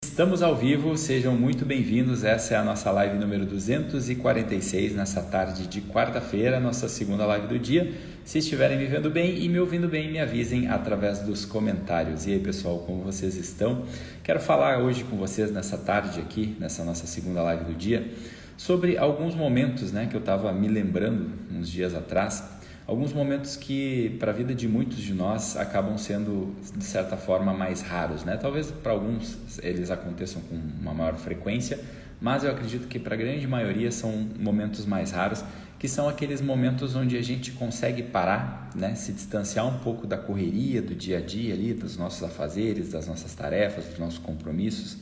Estamos ao vivo, sejam muito bem-vindos. Essa é a nossa live número 246, nessa tarde de quarta-feira, nossa segunda live do dia. Se estiverem me vendo bem e me ouvindo bem, me avisem através dos comentários. E aí, pessoal, como vocês estão? Quero falar hoje com vocês nessa tarde aqui, nessa nossa segunda live do dia, sobre alguns momentos, que eu estava me lembrando uns dias atrás. Alguns momentos que, para a vida de muitos de nós, acabam sendo, de certa forma, mais raros, Talvez para alguns eles aconteçam com uma maior frequência, mas eu acredito que para a grande maioria são momentos mais raros, que são aqueles momentos onde a gente consegue parar, se distanciar um pouco da correria, do dia a dia ali, dos nossos afazeres, das nossas tarefas, dos nossos compromissos,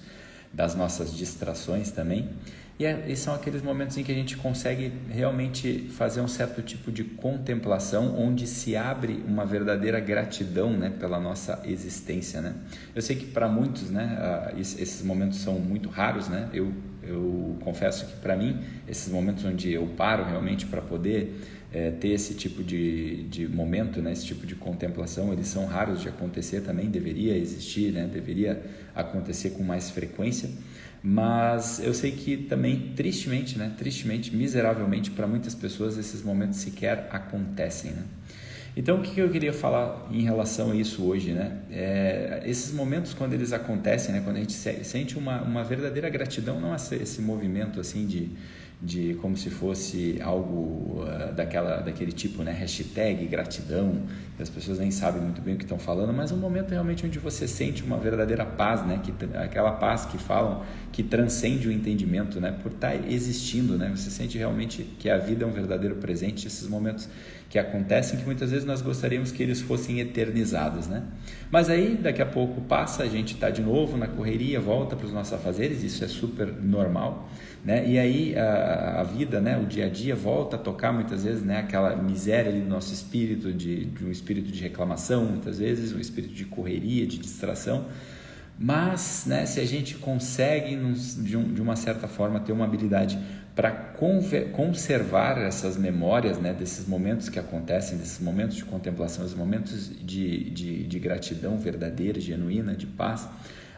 das nossas distrações também. E são aqueles momentos em que a gente consegue realmente fazer um certo tipo de contemplação, onde se abre uma verdadeira gratidão, pela nossa existência, Eu sei que para muitos, esses momentos são muito raros, Eu confesso que para mim, esses momentos onde eu paro realmente para poder ter esse tipo de momento, esse tipo de contemplação, eles são raros de acontecer também, deveria existir, deveria acontecer com mais frequência. Mas eu sei que também, tristemente, miseravelmente, para muitas pessoas, esses momentos sequer acontecem, Então, o que eu queria falar em relação a isso hoje, esses momentos, quando eles acontecem, quando a gente sente uma verdadeira gratidão, não esse movimento assim de como se fosse algo daquele tipo, hashtag gratidão, que as pessoas nem sabem muito bem o que estão falando, mas um momento realmente onde você sente uma verdadeira paz, aquela paz que falam, que transcende o entendimento, por estar existindo, Você sente realmente que a vida é um verdadeiro presente, esses momentos que acontecem, que muitas vezes nós gostaríamos que eles fossem eternizados, Mas aí, daqui a pouco passa, a gente está de novo na correria, volta para os nossos afazeres, isso é super normal, E aí a vida, o dia a dia volta a tocar muitas vezes, aquela miséria ali do nosso espírito, de um espírito de reclamação, muitas vezes, um espírito de correria, de distração. Mas, se a gente consegue, de uma certa forma, ter uma habilidade para conservar essas memórias, desses momentos que acontecem, desses momentos de contemplação, esses momentos de gratidão verdadeira, genuína, de paz,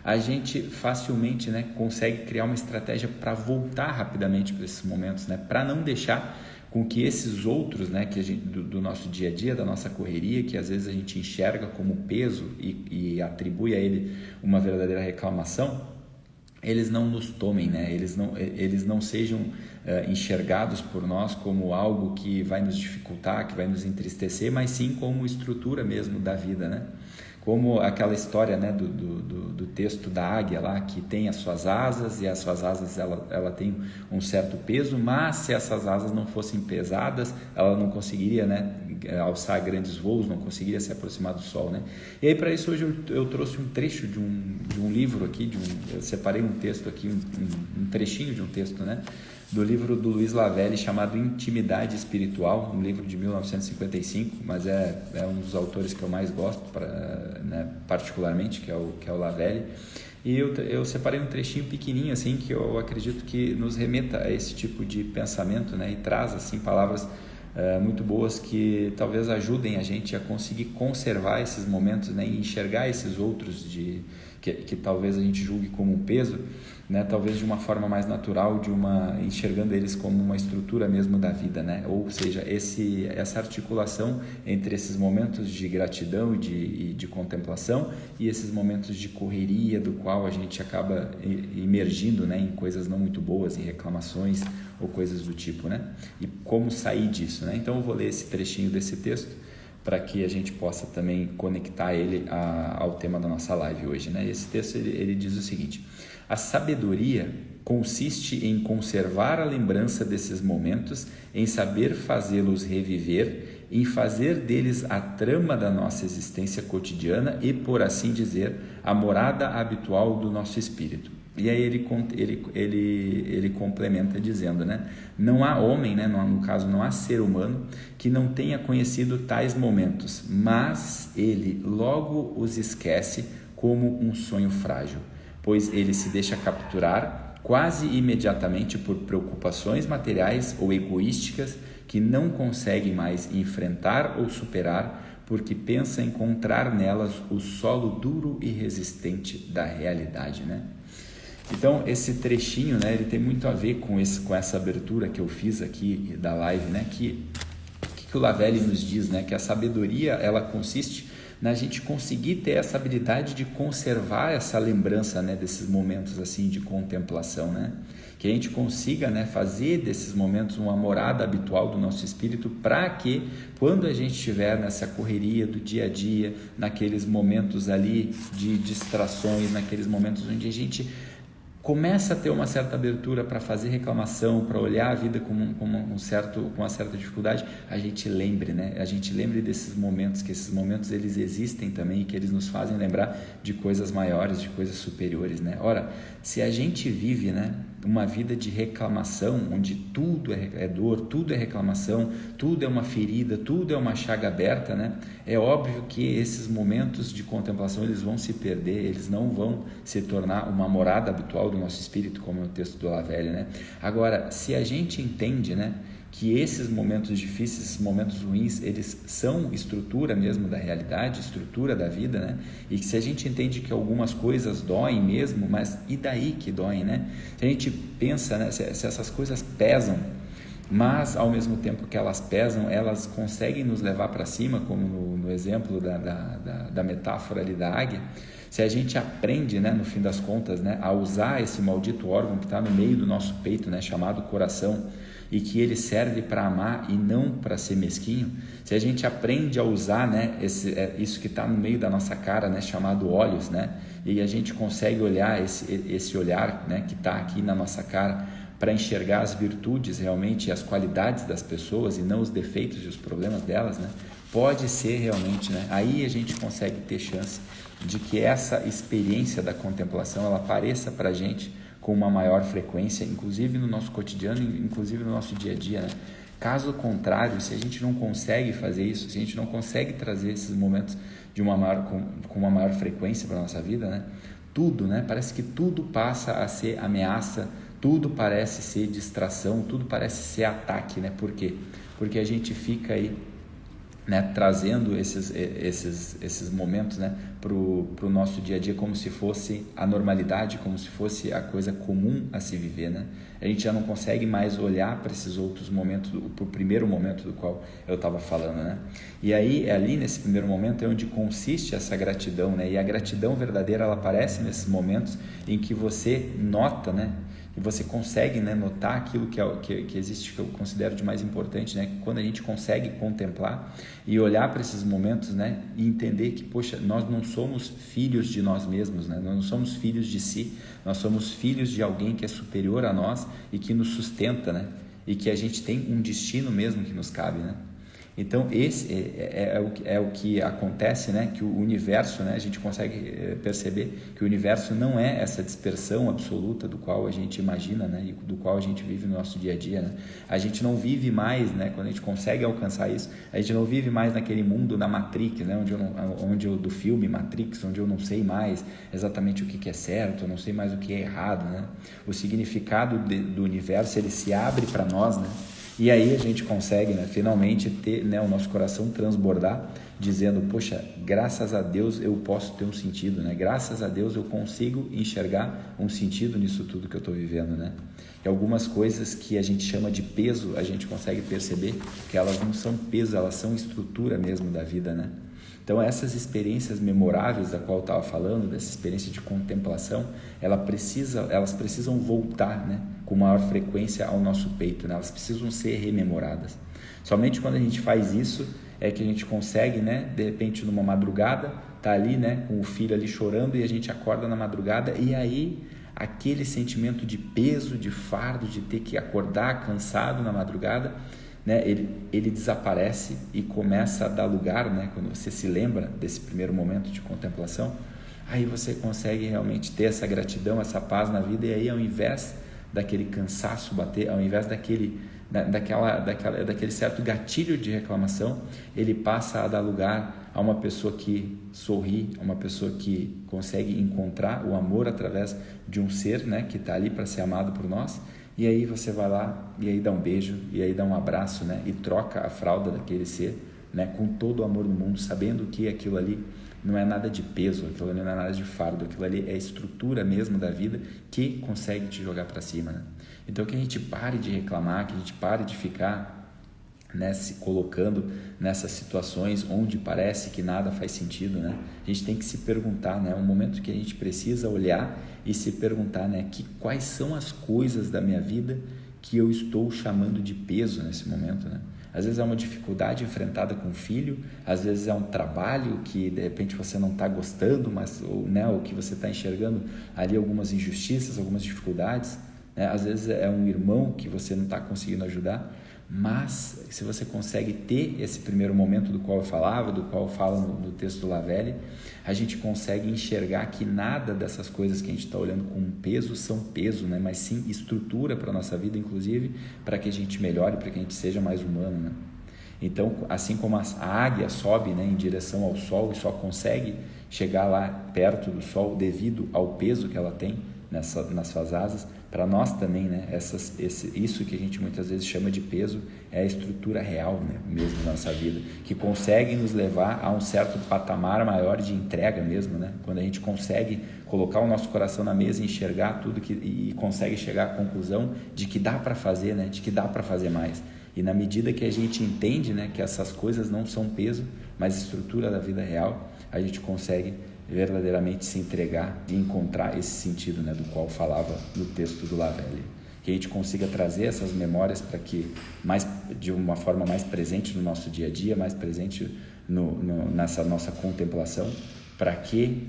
a gente facilmente consegue criar uma estratégia para voltar rapidamente para esses momentos, para não deixar com que esses outros, que a gente, do nosso dia a dia, da nossa correria, que às vezes a gente enxerga como peso e atribui a ele uma verdadeira reclamação, eles não nos tomem, eles não sejam enxergados por nós como algo que vai nos dificultar, que vai nos entristecer, mas sim como estrutura mesmo da vida, Como aquela história do texto da águia lá, que tem as suas asas, e as suas asas ela tem um certo peso, mas se essas asas não fossem pesadas, ela não conseguiria alçar grandes voos, não conseguiria se aproximar do sol. E aí, para isso, hoje eu trouxe um trecho de um livro aqui, eu separei um texto aqui, um trechinho de um texto, do livro do Luiz Lavelli, chamado Intimidade Espiritual, um livro de 1955, mas é um dos autores que eu mais gosto, particularmente, que é o Lavelli. E eu separei um trechinho pequenininho, assim, que eu acredito que nos remeta a esse tipo de pensamento, e traz, assim, palavras muito boas que talvez ajudem a gente a conseguir conservar esses momentos, e enxergar esses outros que talvez a gente julgue como um peso, talvez de uma forma mais natural, enxergando eles como uma estrutura mesmo da vida, Ou seja, essa articulação entre esses momentos de gratidão e de contemplação e esses momentos de correria, do qual a gente acaba imergindo, em coisas não muito boas, em reclamações ou coisas do tipo, E como sair disso, Então eu vou ler esse trechinho desse texto para que a gente possa também conectar ele ao tema da nossa live hoje, Esse texto ele diz o seguinte: a sabedoria consiste em conservar a lembrança desses momentos, em saber fazê-los reviver, em fazer deles a trama da nossa existência cotidiana e, por assim dizer, a morada habitual do nosso espírito. E aí ele complementa dizendo, não há homem, no caso não há ser humano que não tenha conhecido tais momentos, mas ele logo os esquece como um sonho frágil, pois ele se deixa capturar quase imediatamente por preocupações materiais ou egoísticas que não consegue mais enfrentar ou superar, porque pensa encontrar nelas o solo duro e resistente da realidade, Então, esse trechinho, né, ele tem muito a ver com essa abertura que eu fiz aqui da live, né, que o Lavelle nos diz, né, que a sabedoria, ela consiste na gente conseguir ter essa habilidade de conservar essa lembrança, né, desses momentos assim de contemplação, né, que a gente consiga, né, fazer desses momentos uma morada habitual do nosso espírito, para que quando a gente estiver nessa correria do dia a dia, naqueles momentos ali de distrações, naqueles momentos onde a gente começa a ter uma certa abertura para fazer reclamação, para olhar a vida com uma certa dificuldade, a gente lembre, né? A gente lembre desses momentos, que esses momentos eles existem também, que eles nos fazem lembrar de coisas maiores, de coisas superiores, né? Ora, se a gente vive, né, uma vida de reclamação, onde tudo é dor, tudo é reclamação, tudo é uma ferida, tudo é uma chaga aberta, né? É óbvio que esses momentos de contemplação eles vão se perder, eles não vão se tornar uma morada habitual do nosso espírito, como é o texto do Lavelle, né? Agora, se a gente entende, né, que esses momentos difíceis, esses momentos ruins, eles são estrutura mesmo da realidade, estrutura da vida, né? E que se a gente entende que algumas coisas doem mesmo, mas e daí que doem, né? Se a gente pensa, né, se essas coisas pesam, mas ao mesmo tempo que elas pesam, elas conseguem nos levar para cima, como no exemplo da metáfora ali da águia. Se a gente aprende, né, no fim das contas, né, a usar esse maldito órgão que está no meio do nosso peito, né, chamado coração, e que ele serve para amar e não para ser mesquinho, se a gente aprende a usar, né, isso que está no meio da nossa cara, né, chamado olhos, né, e a gente consegue olhar esse olhar, né, que está aqui na nossa cara, para enxergar as virtudes realmente e as qualidades das pessoas e não os defeitos e os problemas delas, né, pode ser realmente, né, aí a gente consegue ter chance de que essa experiência da contemplação ela apareça para a gente com uma maior frequência, inclusive no nosso cotidiano, inclusive no nosso dia a dia, né? Caso contrário, se a gente não consegue fazer isso, se a gente não consegue trazer esses momentos com uma maior frequência para a nossa vida, né? Tudo, né? Parece que tudo passa a ser ameaça, tudo parece ser distração, tudo parece ser ataque, né? Por quê? Porque a gente fica aí, né, trazendo esses momentos, né, para o nosso dia a dia como se fosse a normalidade, como se fosse a coisa comum a se viver, né? A gente já não consegue mais olhar para esses outros momentos, para o primeiro momento do qual eu estava falando, né? E aí, ali nesse primeiro momento é onde consiste essa gratidão, né? E a gratidão verdadeira, ela aparece nesses momentos em que você nota, né, e você consegue, né, notar aquilo que existe, que eu considero de mais importante, né? Quando a gente consegue contemplar e olhar para esses momentos, né, e entender que, poxa, nós não somos filhos de nós mesmos, né? Nós não somos filhos de si, nós somos filhos de alguém que é superior a nós e que nos sustenta, né? E que a gente tem um destino mesmo que nos cabe, né? Então esse é o que acontece, né? Que o universo, né? A gente consegue perceber que o universo não é essa dispersão absoluta do qual a gente imagina, né? E do qual a gente vive no nosso dia a dia, né? A gente não vive mais, né? Quando a gente consegue alcançar isso, a gente não vive mais naquele mundo da Matrix, né? Do filme Matrix, onde eu não sei mais exatamente o que é certo, eu não sei mais o que é errado, né? O significado do universo, ele se abre para nós, né? E aí a gente consegue, né, finalmente ter, né, o nosso coração transbordar, dizendo, poxa, graças a Deus eu posso ter um sentido, né? Graças a Deus eu consigo enxergar um sentido nisso tudo que eu estou vivendo, né? E algumas coisas que a gente chama de peso, a gente consegue perceber que elas não são peso, elas são estrutura mesmo da vida, né? Então essas experiências memoráveis da qual eu estava falando, dessa experiência de contemplação, elas precisam voltar, né, com maior frequência ao nosso peito, né? Elas precisam ser rememoradas. Somente quando a gente faz isso é que a gente consegue, né, de repente numa madrugada, tá ali, né, com o filho ali chorando e a gente acorda na madrugada e aí aquele sentimento de peso, de fardo, de ter que acordar cansado na madrugada, né, ele desaparece e começa a dar lugar, né, quando você se lembra desse primeiro momento de contemplação, aí você consegue realmente ter essa gratidão, essa paz na vida, e aí ao invés daquele cansaço bater, ao invés daquele certo gatilho de reclamação, ele passa a dar lugar a uma pessoa que sorri, a uma pessoa que consegue encontrar o amor através de um ser, né, que está ali para ser amado por nós. E aí você vai lá e aí dá um beijo, e aí dá um abraço, né, e troca a fralda daquele ser, né, com todo o amor do mundo, sabendo que aquilo ali não é nada de peso, aquilo ali não é nada de fardo, aquilo ali é a estrutura mesmo da vida que consegue te jogar para cima, né? Então que a gente pare de reclamar, que a gente pare de ficar se colocando nessas situações onde parece que nada faz sentido, né? A gente tem que se perguntar, né? É um momento que a gente precisa olhar e se perguntar, né? Quais são as coisas da minha vida que eu estou chamando de peso nesse momento, né? Às vezes é uma dificuldade enfrentada com o filho, às vezes é um trabalho que de repente você não está gostando, mas ou que você está enxergando ali algumas injustiças, algumas dificuldades, né? Às vezes é um irmão que você não está conseguindo ajudar. Mas se você consegue ter esse primeiro momento do qual eu falava, do qual eu falo no texto do Lavelli, a gente consegue enxergar que nada dessas coisas que a gente está olhando com peso são peso, né? Mas sim estrutura para a nossa vida, inclusive para que a gente melhore, para que a gente seja mais humano, né? Então, assim como a águia sobe, né, em direção ao sol e só consegue chegar lá perto do sol devido ao peso que ela tem nas suas asas, para nós também, né, isso que a gente muitas vezes chama de peso é a estrutura real, né, mesmo da nossa vida, que consegue nos levar a um certo patamar maior de entrega mesmo, né, quando a gente consegue colocar o nosso coração na mesa e enxergar tudo e consegue chegar à conclusão de que dá para fazer, né, de que dá para fazer mais. E na medida que a gente entende, né, que essas coisas não são peso, mas estrutura da vida real, a gente consegue verdadeiramente se entregar e encontrar esse sentido, né, do qual falava no texto do Lavelli. Que a gente consiga trazer essas memórias para que, de uma forma mais presente no nosso dia a dia, mais presente nessa nossa contemplação, para que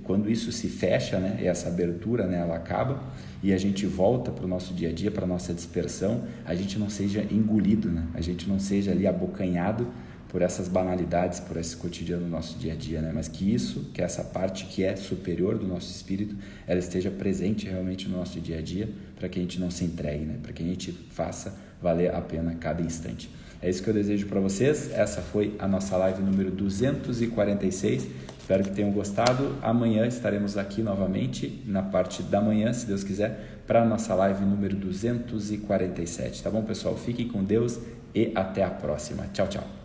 quando isso se fecha, né, essa abertura, né, ela acaba e a gente volta para o nosso dia a dia, para a nossa dispersão, a gente não seja engolido, né, a gente não seja ali abocanhado por essas banalidades, por esse cotidiano do nosso dia a dia, né? Mas que essa parte que é superior do nosso espírito, ela esteja presente realmente no nosso dia a dia, para que a gente não se entregue, né? Para que a gente faça valer a pena cada instante. É isso que eu desejo para vocês. Essa foi a nossa live número 246. Espero que tenham gostado. Amanhã estaremos aqui novamente, na parte da manhã, se Deus quiser, para a nossa live número 247. Tá bom, pessoal? Fiquem com Deus e até a próxima. Tchau, tchau.